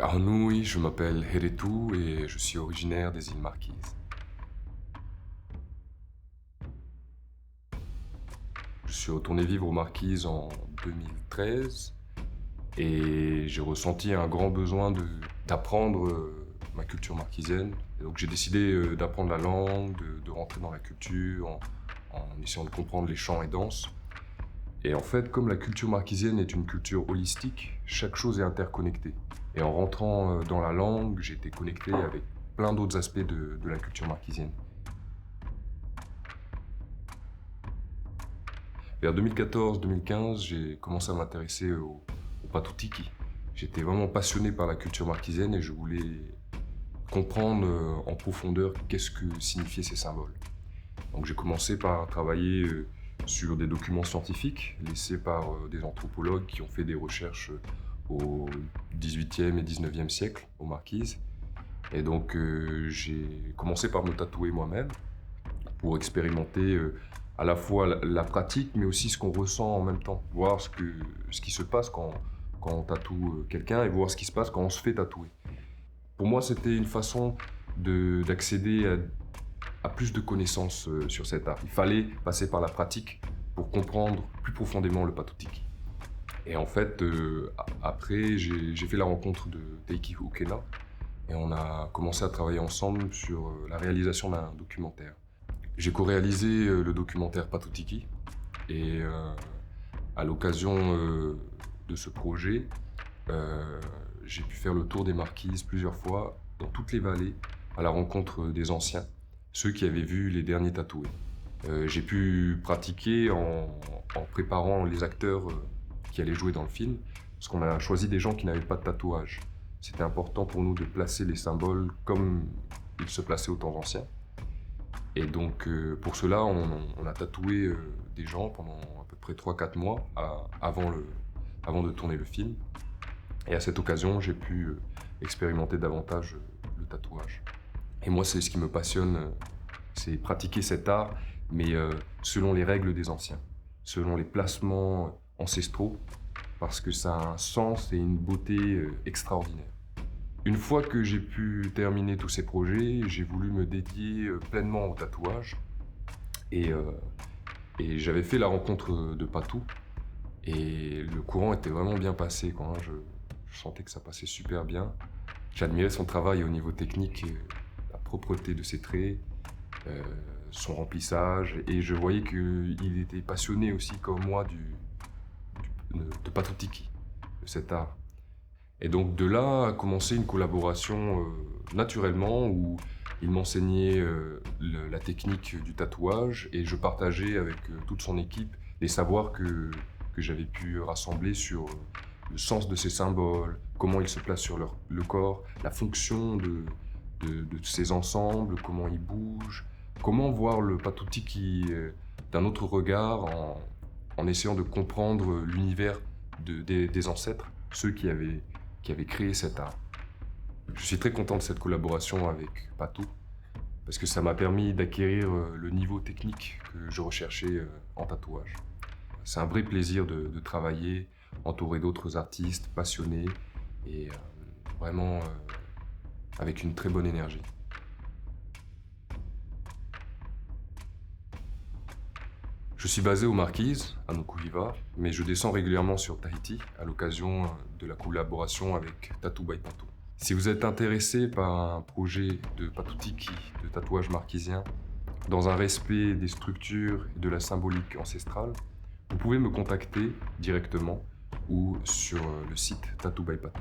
Karanui, je m'appelle Heretu et je suis originaire des îles Marquises. Je suis retourné vivre aux Marquises en 2013 et j'ai ressenti un grand besoin d'apprendre ma culture marquisienne. Et donc j'ai décidé d'apprendre la langue, de rentrer dans la culture en essayant de comprendre les chants et danses. Et en fait, comme la culture marquisienne est une culture holistique, chaque chose est interconnectée. Et en rentrant dans la langue, j'ai été connecté avec plein d'autres aspects de la culture marquisienne. Vers 2014-2015, j'ai commencé à m'intéresser au patutiki. J'étais vraiment passionné par la culture marquisienne et je voulais comprendre en profondeur qu'est-ce que signifiaient ces symboles. Donc j'ai commencé par travailler sur des documents scientifiques laissés par des anthropologues qui ont fait des recherches au XVIIIe et XIXe siècle, aux Marquises. Et donc j'ai commencé par me tatouer moi-même pour expérimenter à la fois la pratique, mais aussi ce qu'on ressent en même temps. Voir ce qui se passe quand on tatoue quelqu'un et voir ce qui se passe quand on se fait tatouer. Pour moi, c'était une façon d'accéder à plus de connaissances sur cet art. Il fallait passer par la pratique pour comprendre plus profondément le patutiki. Et en fait, après, j'ai fait la rencontre de Teiki Ukena et on a commencé à travailler ensemble sur la réalisation d'un documentaire. J'ai co-réalisé le documentaire Patutiki et à l'occasion de ce projet, j'ai pu faire le tour des Marquises plusieurs fois, dans toutes les vallées, à la rencontre des anciens, ceux qui avaient vu les derniers tatoués. J'ai pu pratiquer en préparant les acteurs qui allaient jouer dans le film, parce qu'on a choisi des gens qui n'avaient pas de tatouage. C'était important pour nous de placer les symboles comme ils se plaçaient aux temps anciens. Et donc pour cela, on a tatoué des gens pendant à peu près 3-4 mois avant de tourner le film. Et à cette occasion, j'ai pu expérimenter davantage le tatouage. Et moi, c'est ce qui me passionne, c'est pratiquer cet art, mais selon les règles des anciens, selon les placements ancestraux, parce que ça a un sens et une beauté extraordinaire. Une fois que j'ai pu terminer tous ces projets, j'ai voulu me dédier pleinement au tatouage. Et j'avais fait la rencontre de Patou. Et le courant était vraiment bien passé, quoi. Je sentais que ça passait super bien. J'admirais son travail au niveau technique, la propreté de ses traits, son remplissage. Et je voyais qu'il était passionné aussi, comme moi, de patutiki, de cet art. Et donc de là a commencé une collaboration naturellement où il m'enseignait la technique du tatouage et je partageais avec toute son équipe les savoirs que j'avais pu rassembler sur le sens de ces symboles, comment ils se placent sur le corps, la fonction de ces ensembles, comment ils bougent, comment voir le patutiki d'un autre regard en essayant de comprendre l'univers des ancêtres, ceux qui avaient créé cet art. Je suis très content de cette collaboration avec Patou, parce que ça m'a permis d'acquérir le niveau technique que je recherchais en tatouage. C'est un vrai plaisir de travailler, entouré d'autres artistes passionnés et vraiment avec une très bonne énergie. Je suis basé aux Marquises, à Nukuhiva, mais je descends régulièrement sur Tahiti à l'occasion de la collaboration avec Tattoo by Patou. Si vous êtes intéressé par un projet de patutiki, de tatouage marquisien, dans un respect des structures et de la symbolique ancestrale, vous pouvez me contacter directement ou sur le site Tattoo by Patou.